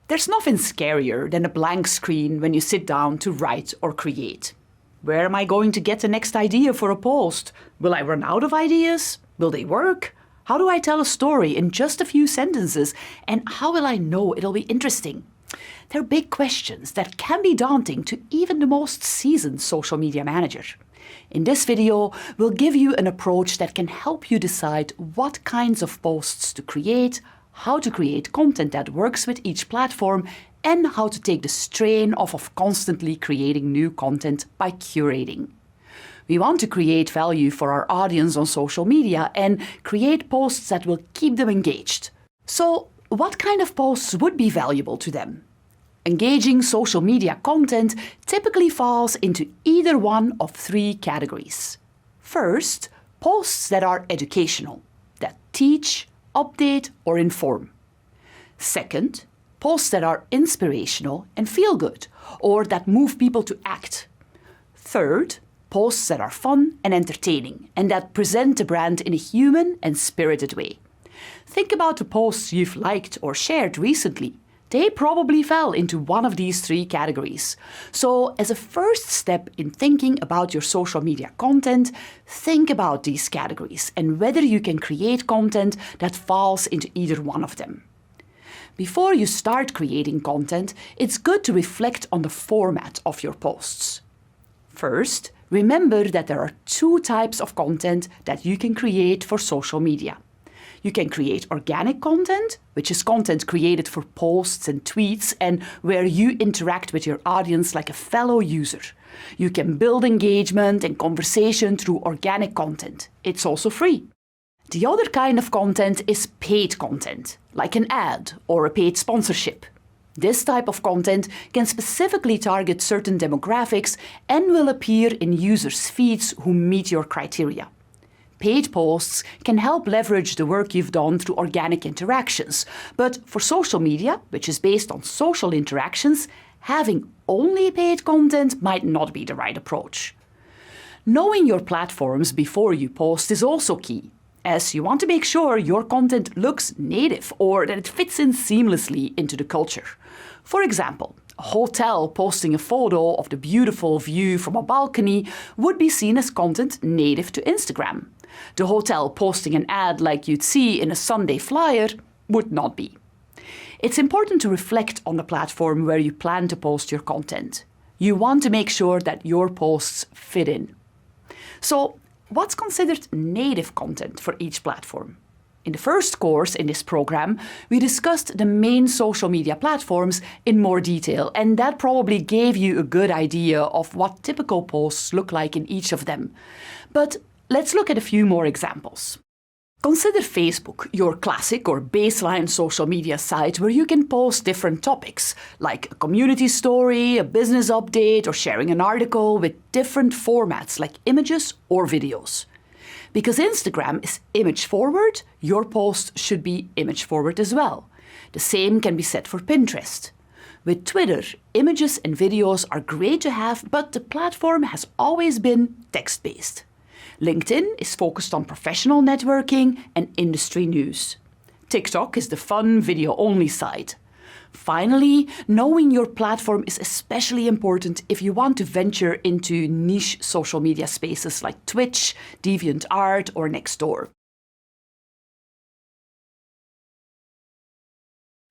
There's nothing scarier than a blank screen when you sit down to write or create. Where am I going to get the next idea for a post? Will I run out of ideas? Will they work? How do I tell a story in just a few sentences? And how will I know it'll be interesting? They're big questions that can be daunting to even the most seasoned social media manager. In this video, we'll give you an approach that can help you decide what kinds of posts to create, how to create content that works with each platform, and how to take the strain off of constantly creating new content by curating. We want to create value for our audience on social media and create posts that will keep them engaged. So, what kind of posts would be valuable to them? Engaging social media content typically falls into either one of three categories. First, posts that are educational, that teach, update, or inform. Second, posts that are inspirational and feel good, or that move people to act. Third, posts that are fun and entertaining, and that present the brand in a human and spirited way. Think about the posts you've liked or shared recently. They probably fell into one of these three categories. So, as a first step in thinking about your social media content, think about these categories and whether you can create content that falls into either one of them. Before you start creating content, it's good to reflect on the format of your posts. First, remember that there are two types of content that you can create for social media. You can create organic content, which is content created for posts and tweets and where you interact with your audience like a fellow user. You can build engagement and conversation through organic content. It's also free. The other kind of content is paid content, like an ad or a paid sponsorship. This type of content can specifically target certain demographics and will appear in users' feeds who meet your criteria. Paid posts can help leverage the work you've done through organic interactions, but for social media, which is based on social interactions, having only paid content might not be the right approach. Knowing your platforms before you post is also key, as you want to make sure your content looks native or that it fits in seamlessly into the culture. For example, a hotel posting a photo of the beautiful view from a balcony would be seen as content native to Instagram. The hotel posting an ad like you'd see in a Sunday flyer would not be. It's important to reflect on the platform where you plan to post your content. You want to make sure that your posts fit in. So, what's considered native content for each platform? In the first course in this program, we discussed the main social media platforms in more detail, and that probably gave you a good idea of what typical posts look like in each of them. But let's look at a few more examples. Consider Facebook, your classic or baseline social media site where you can post different topics, like a community story, a business update, or sharing an article with different formats like images or videos. Because Instagram is image forward, your post should be image forward as well. The same can be said for Pinterest. With Twitter, images and videos are great to have, but the platform has always been text-based. LinkedIn is focused on professional networking and industry news. TikTok is the fun video-only site. Finally, knowing your platform is especially important if you want to venture into niche social media spaces like Twitch, DeviantArt, or Nextdoor.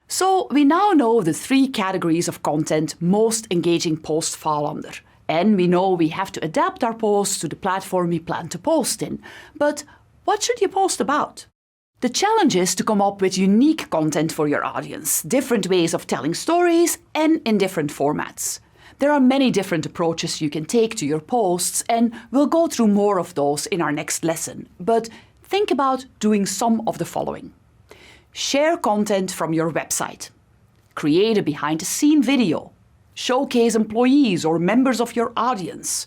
So, we now know the three categories of content most engaging posts fall under. And we know we have to adapt our posts to the platform we plan to post in. But what should you post about? The challenge is to come up with unique content for your audience, different ways of telling stories, and in different formats. There are many different approaches you can take to your posts, and we'll go through more of those in our next lesson. But think about doing some of the following. Share content from your website. Create a behind-the-scene video. Showcase employees or members of your audience.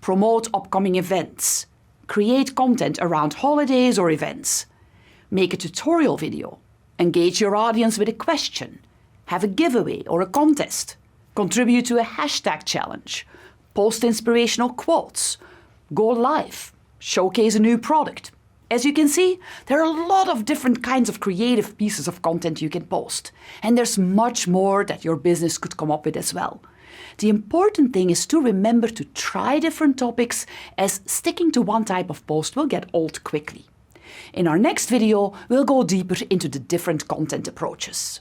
Promote upcoming events. Create content around holidays or events. Make a tutorial video. Engage your audience with a question. Have a giveaway or a contest. Contribute to a hashtag challenge. Post inspirational quotes. Go live. Showcase a new product. As you can see, there are a lot of different kinds of creative pieces of content you can post, and there's much more that your business could come up with as well. The important thing is to remember to try different topics, as sticking to one type of post will get old quickly. In our next video, we'll go deeper into the different content approaches.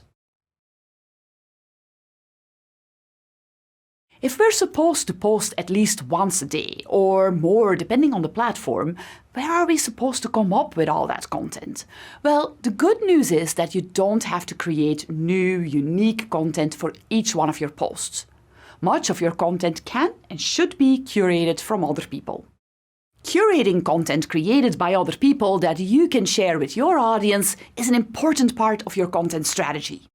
If we're supposed to post at least once a day, or more depending on the platform, where are we supposed to come up with all that content? Well, the good news is that you don't have to create new, unique content for each one of your posts. Much of your content can and should be curated from other people. Curating content created by other people that you can share with your audience is an important part of your content strategy.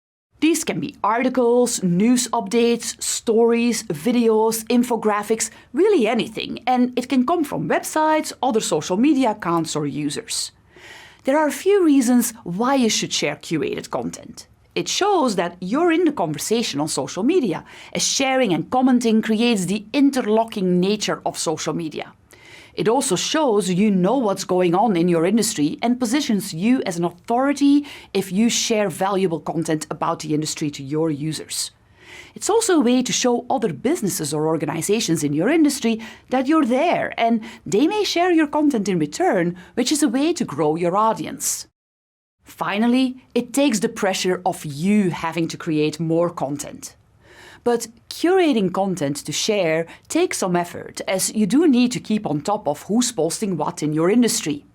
These can be articles, news updates, stories, videos, infographics, really anything, and it can come from websites, other social media accounts or users. There are a few reasons why you should share curated content. It shows that you're in the conversation on social media, as sharing and commenting creates the interlocking nature of social media. It also shows you know what's going on in your industry and positions you as an authority if you share valuable content about the industry to your users. It's also a way to show other businesses or organizations in your industry that you're there, and they may share your content in return, which is a way to grow your audience. Finally, it takes the pressure off you having to create more content. But curating content to share takes some effort, as you do need to keep on top of who's posting what in your industry.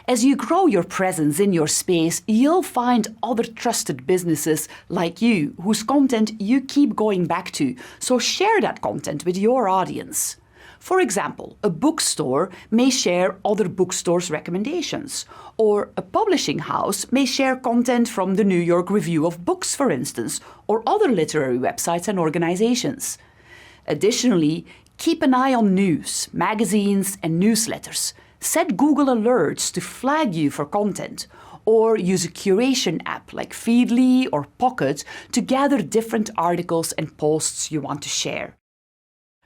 As you grow your presence in your space, you'll find other trusted businesses like you, whose content you keep going back to, so share that content with your audience. For example, a bookstore may share other bookstores' recommendations, or a publishing house may share content from the New York Review of Books, for instance, or other literary websites and organizations. Additionally, keep an eye on news, magazines, and newsletters. Set Google alerts to flag you for content, or use a curation app like Feedly or Pocket to gather different articles and posts you want to share.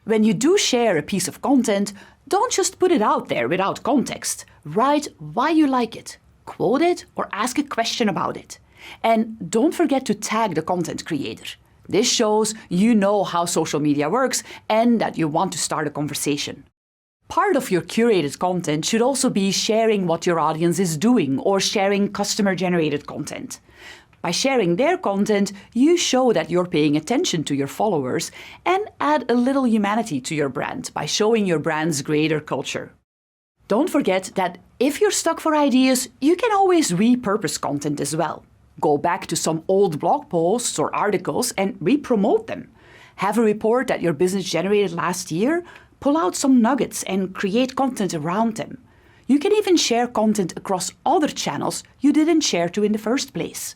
When you do share a piece of content, don't just put it out there without context. Write why you like it, quote it, or ask a question about it. And don't forget to tag the content creator. This shows you know how social media works and that you want to start a conversation. Part of your curated content should also be sharing what your audience is doing or sharing customer-generated content. By sharing their content, you show that you're paying attention to your followers and add a little humanity to your brand by showing your brand's greater culture. Don't forget that if you're stuck for ideas, you can always repurpose content as well. Go back to some old blog posts or articles and re-promote them. Have a report that your business generated last year, pull out some nuggets and create content around them. You can even share content across other channels you didn't share to in the first place.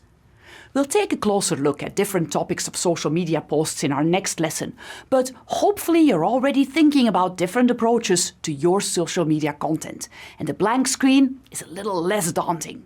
We'll take a closer look at different topics of social media posts in our next lesson, but hopefully you're already thinking about different approaches to your social media content, and the blank screen is a little less daunting.